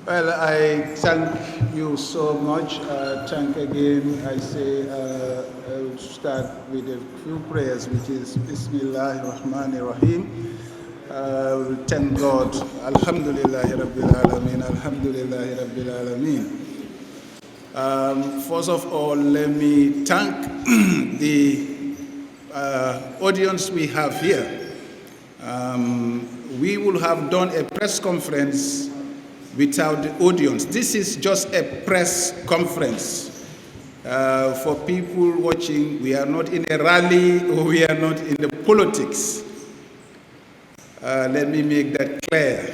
Well, I thank you so much. Thank again. I say I will start with a few prayers, which is Bismillah ar-Rahman ar-Rahim. Thank God. Alhamdulillah Rabbil Alameen. Alhamdulillah Rabbil Alameen. First of all, let me thank the audience we have here. We will have done a press conference without the audience. This is just a press conference. For people watching, we are not in a rally or we are not in the politics. Let me make that clear.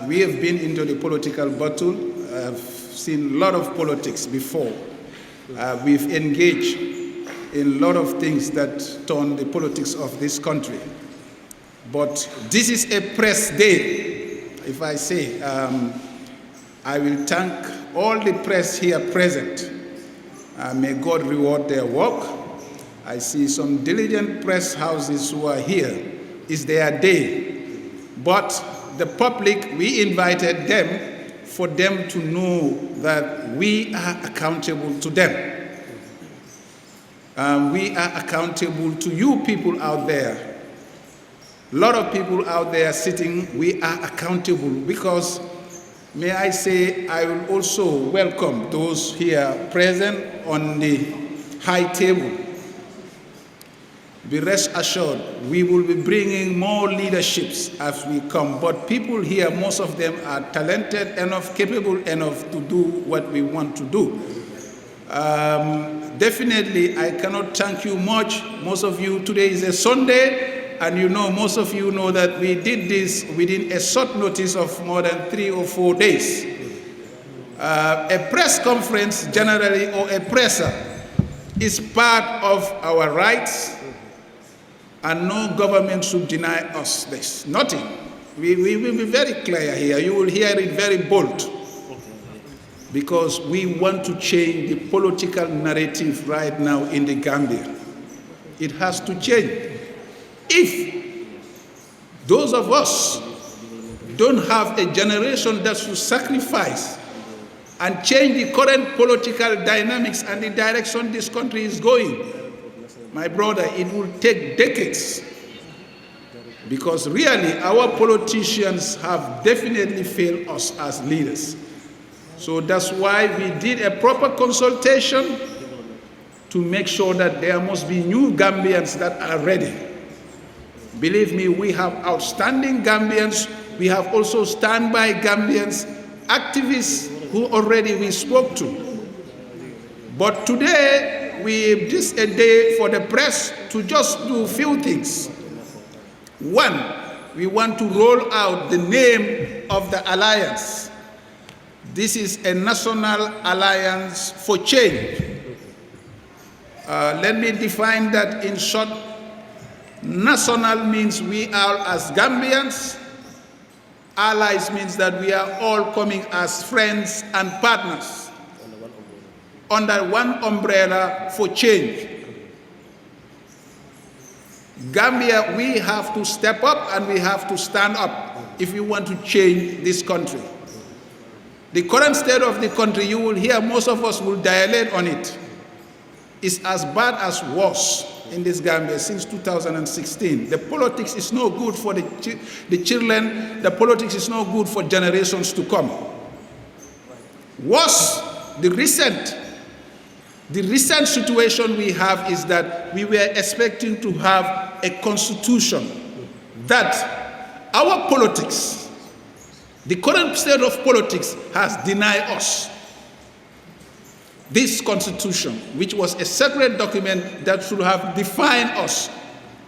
We have been into the political battle. I've seen a lot of politics before. We've engaged in a lot of things that turn the politics of this country. But this is a press day. If I say, I will thank all the press here present. May God reward their work. I see some diligent press houses who are here. It's their day. But the public, we invited them for them to know that we are accountable to them. We are accountable to you people out there. A lot of people out there sitting, we are accountable because, may I say, I will also welcome those here present on the high table. Be rest assured, we will be bringing more leaderships as we come, but people here, most of them are talented enough, capable enough to do what we want to do. Definitely, I cannot thank you much. Most of you, today is a Sunday, and you know, most of you know that we did this within a short notice of more than 3 or 4 days. A press conference generally, or a presser, is part of our rights, and no government should deny us this. Nothing. We will be very clear here. You will hear it very bold. Because we want to change the political narrative right now in the Gambia. It has to change. If those of us don't have a generation that should sacrifice and change the current political dynamics and the direction this country is going, my brother, it will take decades. Because really, our politicians have definitely failed us as leaders. So that's why we did a proper consultation to make sure that there must be new Gambians that are ready. Believe me, we have outstanding Gambians. We have also standby Gambians, activists who already we spoke to. But today, this is a day for the press to just do a few things. One, we want to roll out the name of the alliance. This is a national alliance for change. Let me define that in short. National means we are as Gambians. Allies means that we are all coming as friends and partners under one umbrella for change. Gambia, we have to step up and we have to stand up if we want to change this country. The current state of the country, you will hear most of us will dilate on it. It's as bad as worse in this Gambia since 2016. The politics is no good for the children. The politics is no good for generations to come. Worse, the recent situation we have is that we were expecting to have a constitution that our politics, the current state of politics, has denied us this constitution, which was a sacred document that should have defined us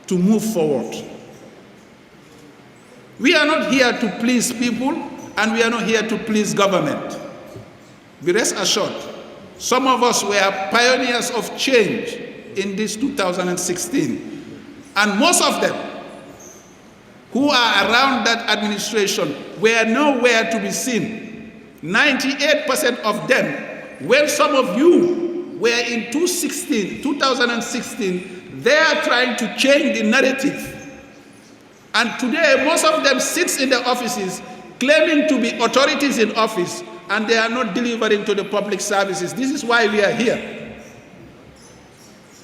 to move forward. We are not here to please people, and we are not here to please government. Be rest assured, some of us were pioneers of change in this 2016, and most of them who are around that administration were nowhere to be seen. 98% of them, when some of you were in 2016, they are trying to change the narrative. And today, most of them sits in the offices claiming to be authorities in office, and they are not delivering to the public services. This is why we are here.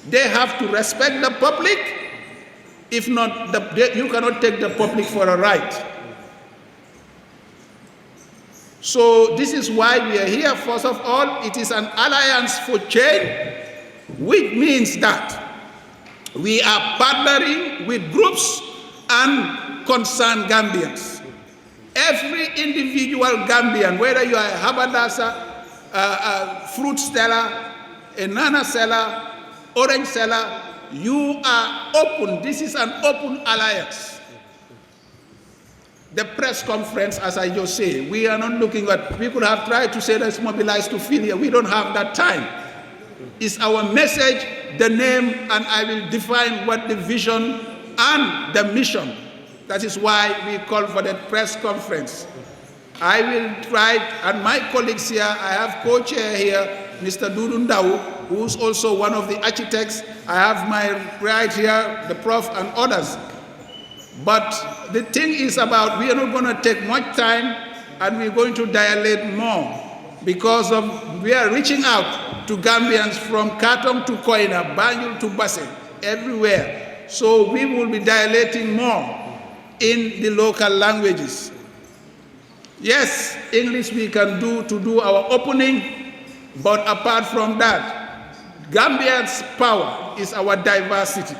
They have to respect the public. If not, you cannot take the public for a ride. So this is why we are here. First of all, it is an alliance for change, which means that we are partnering with groups and concerned Gambians. Every individual Gambian, whether you are a haberdasser, a fruit seller, a banana seller, orange seller, you are open. This is an open alliance. The press conference, as I just say, we are not looking at, people have tried to say let's mobilize to fill here. We don't have that time. It's our message, the name, and I will define what the vision and the mission. That is why we call for the press conference. I will try, and my colleagues here, I have co-chair here, Mr. Dudu Ndau, who is also one of the architects. I have my right here, the prof and others. But the thing is about, we are not going to take much time, and we're going to dilate more because we are reaching out to Gambians from Katong to Koina, Banjul to Basse, everywhere. So we will be dilating more in the local languages. Yes, English we can do our opening, but apart from that, Gambia's power is our diversity.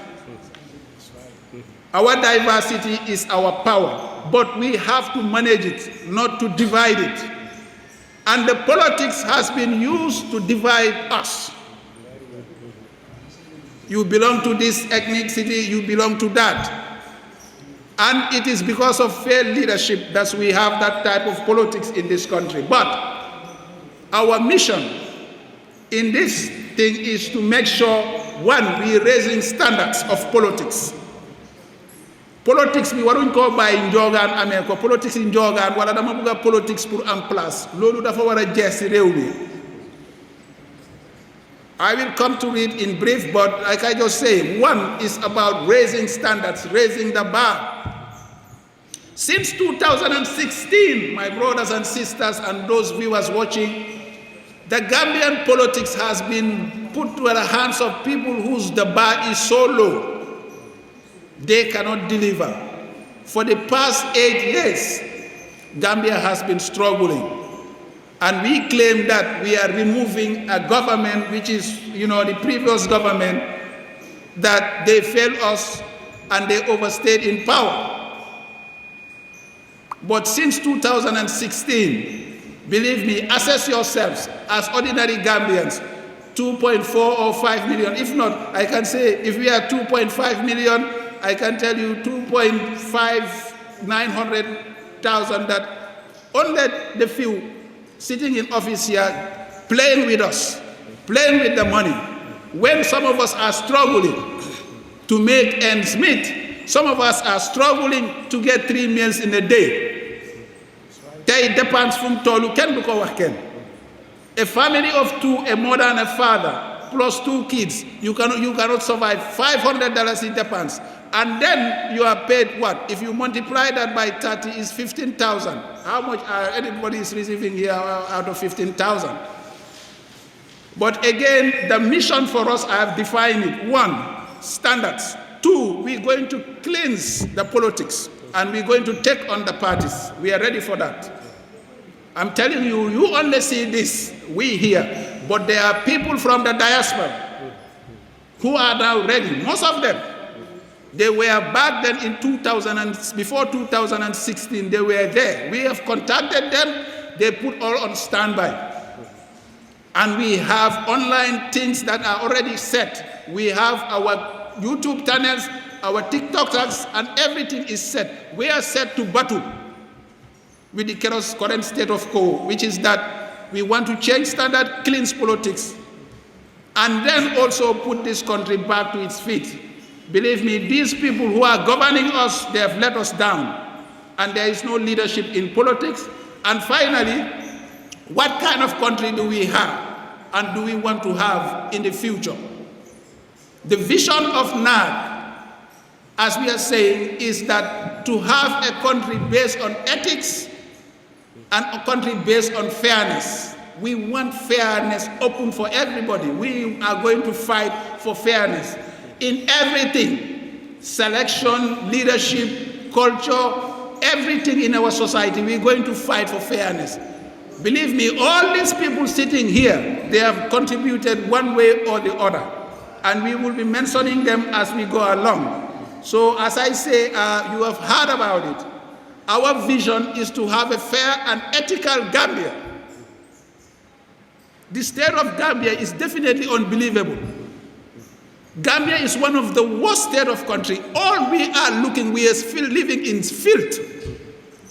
Our diversity is our power, but we have to manage it, not to divide it. And the politics has been used to divide us. You belong to this ethnicity, you belong to that. And it is because of failed leadership that we have that type of politics in this country. But our mission in this thing is to make sure, one, we are raising standards of politics. Politics we waruñ ko bàyyi njogaan amee ko politics yi njogaan wala dama bëgg politics pour en place loolu dafa war a jeex ci réew mi. I will come to it in brief, but like I just say, one is about raising standards, raising the bar. Since 2016, my brothers and sisters and those viewers watching, the Gambian politics has been put to the hands of people whose the bar is so low. They cannot deliver. For the past 8 years, Gambia has been struggling. And we claim that we are removing a government, which is, the previous government, that they failed us and they overstayed in power. But since 2016, believe me, assess yourselves as ordinary Gambians, 2.4 or 5 million. If not, I can say if we are 2.5 million, I can tell you 2.900,000 that only the few sitting in office here playing with us, playing with the money. When some of us are struggling to make ends meet, some of us are struggling to get 3 meals in a day. It depends from Tolu, Ken Buko Waken. A family of 2, a mother and a father, plus 2 kids, you cannot survive. $500 it depends. And then you are paid what? If you multiply that by 30, is 15,000. How much anybody is receiving here out of 15,000? But again, the mission for us, I have defined it. 1, standards. 2, we're going to cleanse the politics, and we're going to take on the parties. We are ready for that. I'm telling you, you only see this, we here, but there are people from the diaspora who are now ready. Most of them, they were back then in before 2016, they were there. We have contacted them, they put all on standby. And we have online things that are already set. We have our YouTube channels, our TikToks, and everything is set. We are set to battle with the current state of quo, which is that we want to change standard, cleanse politics, and then also put this country back to its feet. Believe me, these people who are governing us, they have let us down. And there is no leadership in politics. And finally, what kind of country do we have and do we want to have in the future? The vision of NAD, as we are saying, is that to have a country based on ethics, and a country based on fairness. We want fairness open for everybody. We are going to fight for fairness in everything: selection, leadership, culture, everything in our society. We're going to fight for fairness. Believe me, all these people sitting here, they have contributed one way or the other, and we will be mentioning them as we go along. So as I say, you have heard about it. Our vision is to have a fair and ethical Gambia. The state of Gambia is definitely unbelievable. Gambia is one of the worst state of country. All we are living in filth.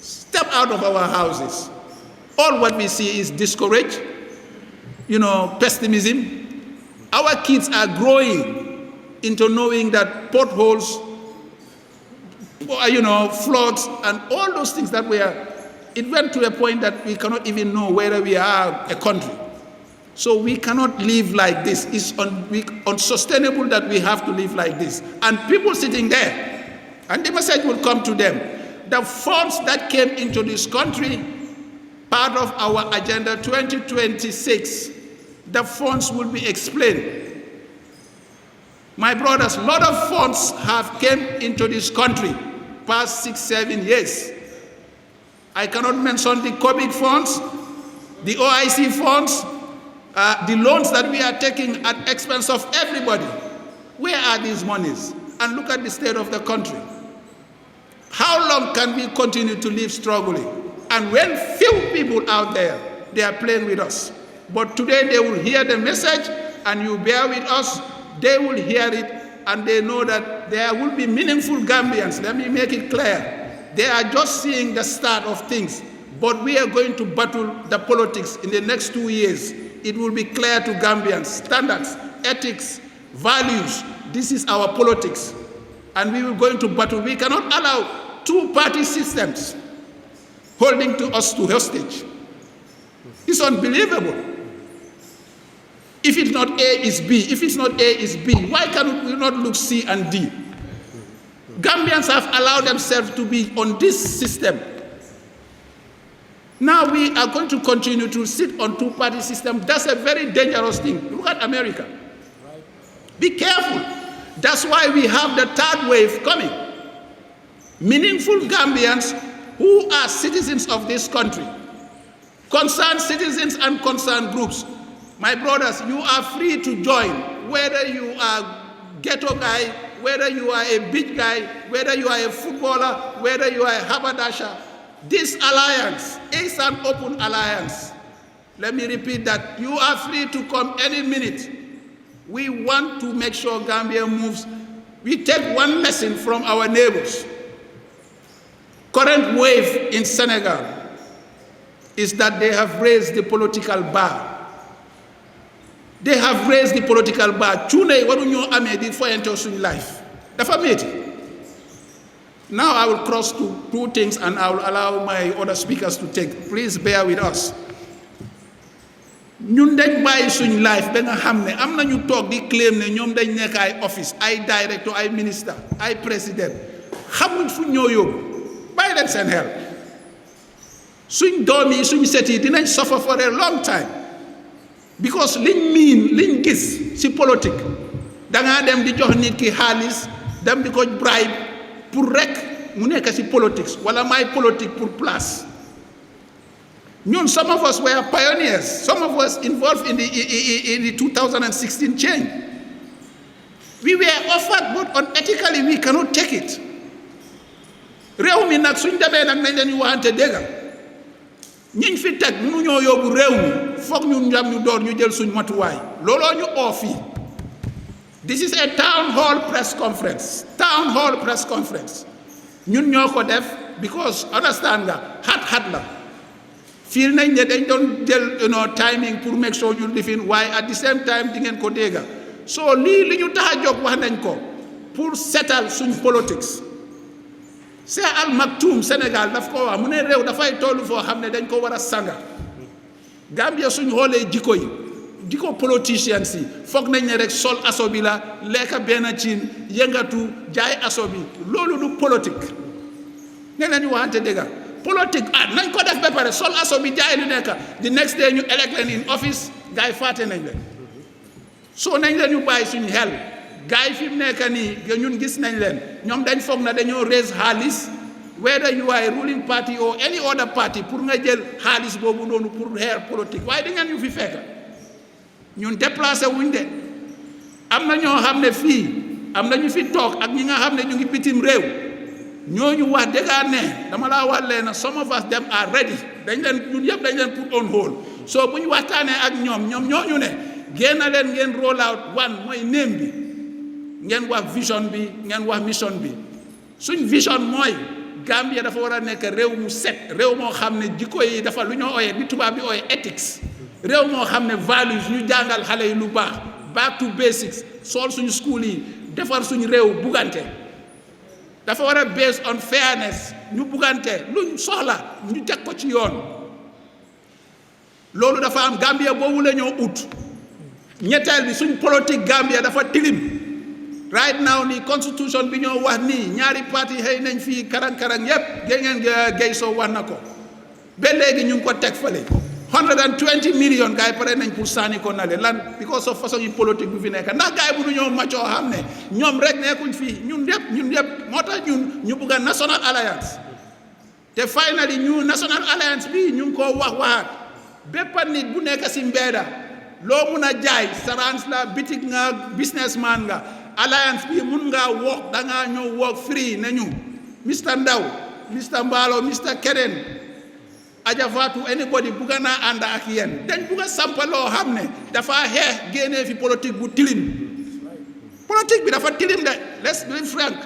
Step out of our houses. All what we see is discourage, pessimism. Our kids are growing into knowing that potholes, floods, and all those things that it went to a point that we cannot even know whether we are a country. So we cannot live like this. It's unsustainable that we have to live like this. And people sitting there, and the message will come to them. The funds that came into this country, part of our Agenda 2026, the funds will be explained. My brothers, a lot of funds have came into this country past 6-7 years. I cannot mention the COVID funds, the OIC funds, the loans that we are taking at expense of everybody. Where are these monies? And look at the state of the country. How long can we continue to live struggling? And when few people out there, they are playing with us. But today they will hear the message, and you bear with us, they will hear it, and they know that there will be meaningful Gambians. Let me make it clear. They are just seeing the start of things, but we are going to battle the politics in the next 2 years. It will be clear to Gambians: standards, ethics, values. This is our politics. And we will going to battle. We cannot allow two-party systems holding to us to hostage. It's unbelievable. If it's not A, it's B. If it's not A, it's B. Why can we not look C and D? Gambians have allowed themselves to be on this system. Now we are going to continue to sit on two-party system. That's a very dangerous thing. Look at America. Be careful. That's why we have the third wave coming. Meaningful Gambians who are citizens of this country, concerned citizens and concerned groups. My brothers, you are free to join, whether you are ghetto guy, whether you are a beach guy, whether you are a footballer, whether you are a haberdasher. This alliance is an open alliance. Let me repeat that. You are free to come any minute. We want to make sure Gambia moves. We take one lesson from our neighbors. Current wave in Senegal is that they have raised the political bar. They have raised the political bar. Chune waruñoo amee di foyantoo suñ life. Dafa metti. Now I will cross to two things, and I will allow my other speakers to take. Please bear with us. Ñun dañ bàyyi suñ life ba nga xam ne am na ñu toog di claim ne ñoom dañ nekk ay office, ay director, ay minister, ay président. Xamuñ fu ñoo yóbbu. Bàyyi leen seen xel. Suñ doom yi, suñ set yi dinañ suffer for a long time. Because liñ gis ci politique, dangaa dem di jox nit ki xaalis, dem di ko bribe pour rek mu nekk ci politics, wala may politique pour place. Ñun, some of us were pioneers. Some of us involved in the 2016 change. We were offered, but unethically we cannot take it. Réew mi nag suñ demee nag nañ leen waxante dëgg. Ñiñ fi teg mënuñoo yóbbu réew mi, foog ñu njam ñu door ñu jël suñ matuwaay. Looloo ñu oo fii. This is a town hall press conference. Town hall press conference. Ñun ñoo ko def because understand nga xat la. Feel nañ ne dañ doon jël timing pour make sure you lifin, waaye at the same time di ngeen ko dégga. So lii li ñu tax a jóg wax nañ ko pour setal suñ politics. Cheikh Al Maktoum Sénégal daf ko wax mu ne réew dafay tollu foo xam ne dañ ko war a sanga. Gambia suñ xoolee jikko yi, jikko politiciens yi foog nañ ne rek sol aso bi la, lekka benn ciin, yëngatu, jaay aso bi. Loolu du politique. Ne nañu waxante dëgga. politique nañ ko def ba pare sol aso bi jaay lu nekk the next day ñu elect leen in office gars yi fàtte nañ leen soo nañ leen ñu bàyyi suñu xel gars yi fi mu nekk nii ñun gis nañ leen ñoom dañ foog na dañoo raise xaalis whether you are a ruling party or any other party pour nga jël xaalis boobu noonu pour xeer politique waaye di ngeen ñu fi fekk ñun déplacé wuñ de am na ñoo xam ne fii am na ñu fi toog ak ñi nga xam ne ñu ngi bitim réew ñooñu wax dëgg ne dama laa wax leen some of us them are ready dañ leen ñun yëpp dañ leen put on hold so bu ñu waxtaanee ak ñoom ñooñu ne génn leen ngeen roll out one mooy name bi ngeen wax vision bi ngeen wax mission bi suñ vision mooy Gambia dafa war a nekk réew mu set réew moo xam ne jikko yi dafa lu ñoo ooyee bi tubaab bi ooyee ethics réew moo xam ne values ñu jàngal xale yi lu baax back to basics sol suñu school yi defar suñu réew buggante dafa war a based on fairness ñu buggante luñ soxla ñu teg ko ci yoon loolu dafa am Gambia boobu la ñoo ut ñetteel bi suñ politique Gambia dafa tilim right now nii constitution bi ñoo wax nii ñaari parti xëy nañ fii karang-karang yépp gay soo wax na ko ba léegi ñu ngi ko teg fale 120 million gars yi pare nañ pour sànni ko na le lan because of façon yi politique bu fi nekk ndax gars yi bu du ñoo maccoo xam ne ñoom rek nekkuñ fii ñun yëpp moo tax ñu bugg a national alliance te finally ñu national alliance bi ñu ngi koo waxaat bépp nit bu nekk si mbeeda loo mun a jaay sarans la bitik nga businessman nga alliance bi mun ngaa work dangaa ñëw work free nañu Mr Ndaw Mr Mballo Mr Keren Aja Fatou anybody bugga naa ànd ak yéen dañ bugga sampa loo xam ne dafa xeex génnee fi politique bu tilim politique bi dafa tilim de let's be frank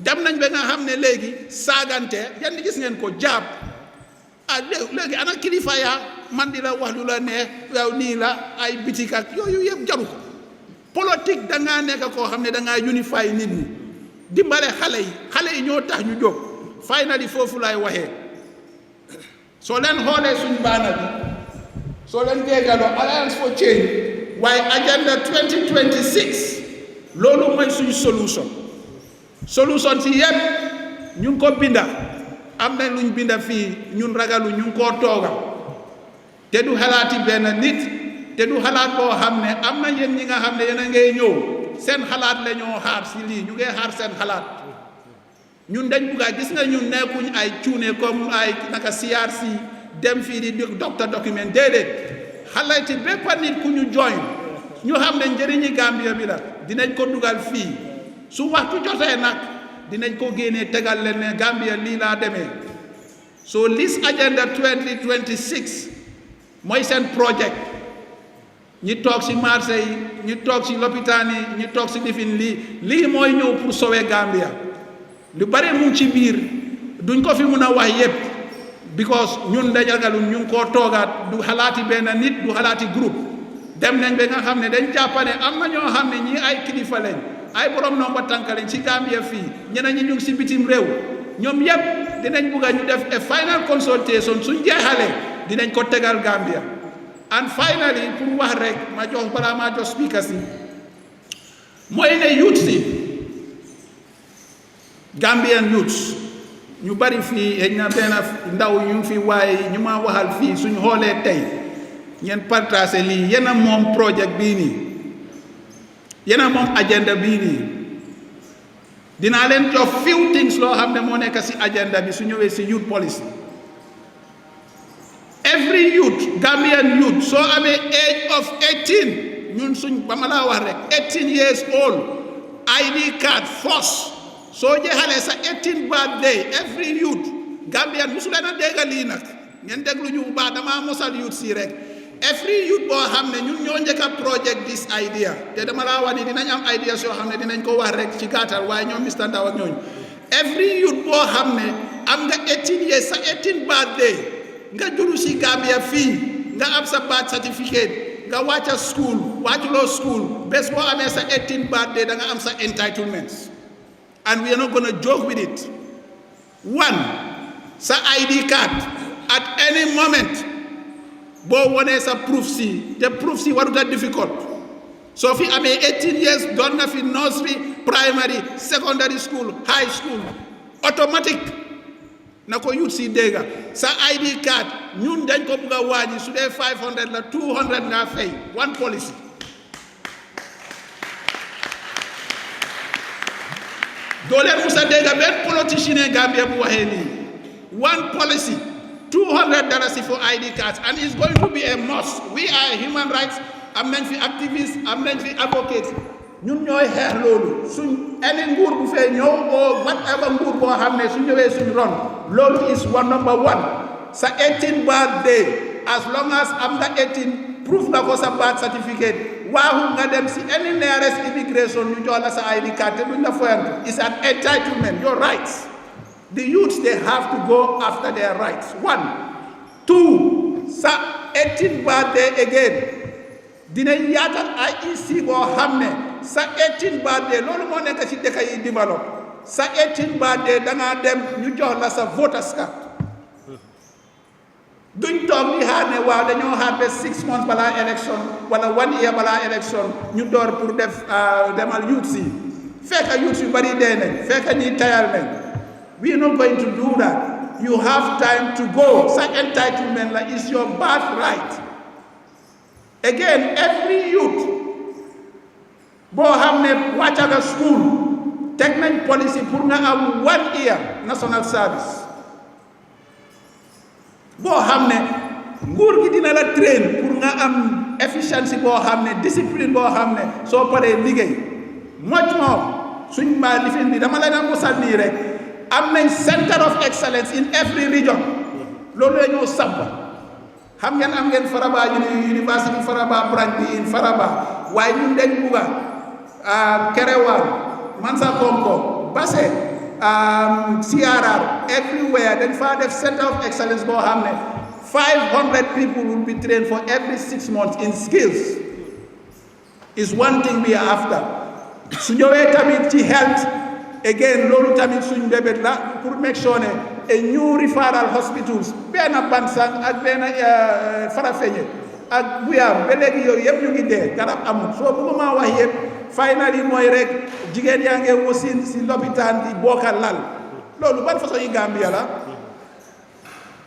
dem nañ ba nga xam ne léegi saagante yan gis ngeen ko jaab léegi ana kilifa yaa man di la wax lu la neex yow nii la ay bitik ak yooyu yëpp jaru ko politique dangaa nekk koo xam ne dangaa unify nit ñi dimbale xale yi ñoo tax ñu jóg finally foofu lay waxee soo leen xoolee suñ baana bi soo leen déggaloo Alliance for Change waaye agenda 2026 loolu mooy suñ solution si yëpp ñu ngi ko binda am na luñ binda fii ñun ragalu ñu ngi koo tooga te du xalaati benn nit te du xalaat boo xam ne am na yéen ñi nga xam ne yéen a ngay ñëw seen xalaat la ñoo xaar si lii ñu ngay xaar seen xalaat ñun dañ bugga gis nga ñun nekkuñ ay cuune comme ay naka CRC dem fii di docteur document déedéet xalaati bépp nit ku ñu join ñu xam ne njëriñi Gambia bi la dinañ ko dugal fii su waxtu jotee nag dinañ ko génnee tegal leen ne Gambia lii laa demee so this agenda 2026 mooy seen projet ñi toog si marché yi ñi toog si lopitaan yi ñi toog si lifin lii mooy ñëw pour sauver Gambia lu bare mu ngi ci biir duñ ko fi mun a wax yépp because ñun dajagalun ñu ngi koo toogaat du xalaati benn nit du xalaati groupe dem nañ ba nga xam ne dañ jàppane am na ñoo xam ne ñii ay kilifa lañ ay borom nomba tànk lañ ci Gambia fii ñeneen ñi ñu ngi si bitim réew ñoom yépp dinañ bugg a ñu def a final consultation suñ jeexalee dinañ ko tegal Gambia and finally pour wax rek ma jox balaa maa jox speaker si mooy ne youth si Gambian youths ñu bari fii xëy na benn ndaw ñu fi waaye ñu ma waxal fii suñ xoolee tey ngeen partagé lii yéen a moom projet bii nii yéen a moom agenda bii nii dinaa leen jox few things loo xam ne moo nekk si agenda bi su ñëwee si youth policy every youth Gambian youth soo amee age of 18 ñun suñ ba ma laa wax rek 18 years old ID card force soo jeexalee sa 18 birthday every youth Gambian musu leen a dégg lii nag ngeen déglu ñu bu baax damaa mosal youth si rek every youth boo xam ne ñun ñoo njëkk a project this idea te dama laa wax ni dinañ am ideas yoo xam ne dinañ ko wax rek ci gàttal waaye ñoom Mr Ndaw ak ñooñu every youth boo xam ne am nga 18 years sa 18 birthday nga juru si Gambia fii nga am sa birth certificate nga wàcca school wàcculoo school bés boo amee sa 18 birthday da nga am sa entitlements and we are not going to joke with it. One, sa ID card at any moment boo wonee sa proof si te proof si warut a difficult soo fi amee 18 years doon nga fi nursery primary secondary school high school automatic na ko youth si dégga sa ID card ñun dañ ko bugg a wàññi su dee 500 la 200 nga fay one policy doo leen musa dégga benn politicien Gambia bu waxee nii one policy $200 for ID cards, and it's going to be a must. We are human rights, am nañ fi activists, am nañ fi advocates. ñun ñooy xeex loolu suñ any nguur bu fee ñëw or whatever nguur boo xam ne su ñëwee suñ ron loolu is number one. Sa 18 birthday, as long as am nga 18 proof nga ko sa birth certificate waaxu nga dem si any nearest immigration ñu jox la sa ID card te duñ la foyantu. It's an entitlement, your rights. The youths, they have to go after their rights. 1. 2. Sa 18th birthday again. Dinañ yaatal IEC boo xam ne sa 18th birthday loolu moo nekk ci dëkk yi develop sa 18th birthday da ngaa dem ñu jox la sa voters card. duñ toog di xaar ne waaw dañoo xaar ba 6 months balaa élection wala 1 year balaa élection ñu door pour def demal youths yi fekk youths yu bari dee nañ fekk ñi tayal nañ. We are not going to do that. You have time to go. Such entitlement is your birthright. Again, every youth, boo xam ne wàcca nga school, teg nañ policy pour nga am 1 year national service. boo xam ne nguur gi dina la train pour nga am efficiency boo xam ne discipline boo xam ne soo paree liggéey. much more suñ ma lifin bi dama leen a musal nii rek. am nañ center of excellence in every region loolu la ñoo sabba xam ngeen am ngeen Faraba University Faraba branch bi in Faraba waaye ñun dañ bugga Kerewaan Mansakonko Basse CRR everywhere dañ faa def center of excellence boo xam ne 500 people will be trained for every 6 months in skills is one thing we are after su ñëwee tamit ci health again loolu tamit suñ bébét la pour make sure ne a new referral hospitals benn Bansang ak benn Farafenni ak Guyam ba léegi yooyu yëpp ñu ngi dee garab amul soo bëgguma wax yëpp finally mooy rek jigéen yaa ngi wasin si lopitaan di bokkal lal loolu ban façon yi Gambia la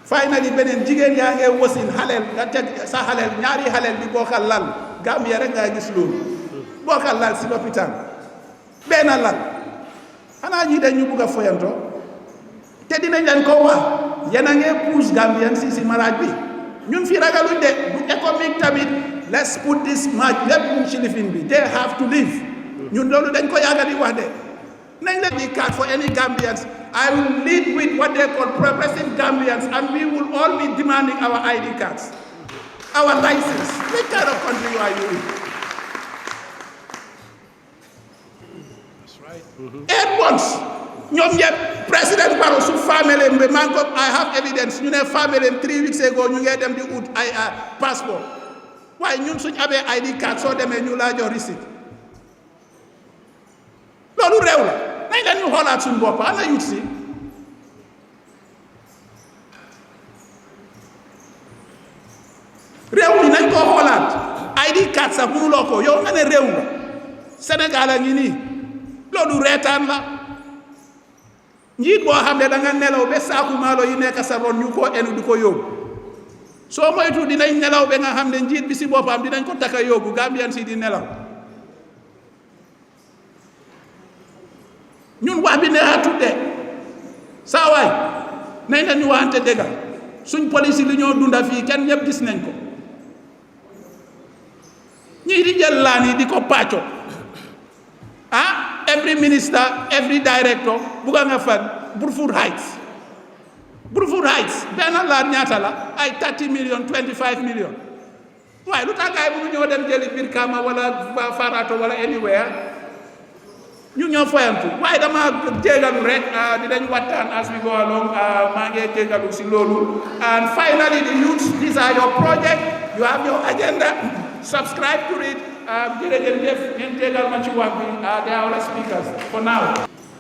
finally beneen jigéen yaa ngi wasin xaleel nga teg sa xaleel ñaari xaleel di bokkal lal Gambia rek nga gis loolu bokkal lal si lopitaan benn lal xanaa ñii dañ ñu bugg a foyanto te dinañ leen ko wax yéen a ngi pousse Gambian si maraaj bi ñun fi ragaluñ de bu économique tamit let's put this match lépp mu ci lifin bi they have to live ñun loolu dañ ko yàgga di wax de nañ leen di card for any Gambians. I will lead with what they call progressive Gambians and we will all be demanding our ID cards, our license. What kind of country are you in? Eight months ñoom ñëpp président Barrow su famille bi man ko I have evidence ñu ne famille 3 weeks ago ñu ngee dem di ut ay passeport waaye ñun suñ amee ID card soo demee ñu laa jox receipt loolu réew la nañ leen ñu xoolaat suñ bopp ana yut si réew mi nañ koo xoolaat ID card sax mënuloo ko yow nga ne réew nga Sénégal a ngi nii loolu reetaan la njiit boo xam ne da nga nelaw ba saaku maalo yi nekk sa ron ñu koo enu di ko yóbbu soo moytu dinañ nelaw ba nga xam ne njiit bi si boppam dinañ ko taka yóbbu Gambian si di nelaw ñun wax bi neexa tudde saa waay nañ la ñu waxante dëgga suñ police li ñoo dunda fii kenn ñëpp gis nañ ko ñii di jël laan yi di ko pàcco every minister, every director, buga nga fan Brufut Heights. Brufut Heights, benn laat ñaata la ay 30 million 25 million. waaye lu tax gaay bu ñoo dem jëli Brikama wala Farato wala anywhere ñu ñoo foyantu waaye dama jégalu rek dinañ waxtaan as we go along maa ngi jégalu si loolu and finally the youth, these are your project, you have your agenda, subscribe to it. Jërëjëf ngeen jégal ma ci wax bi they are our speakers for now.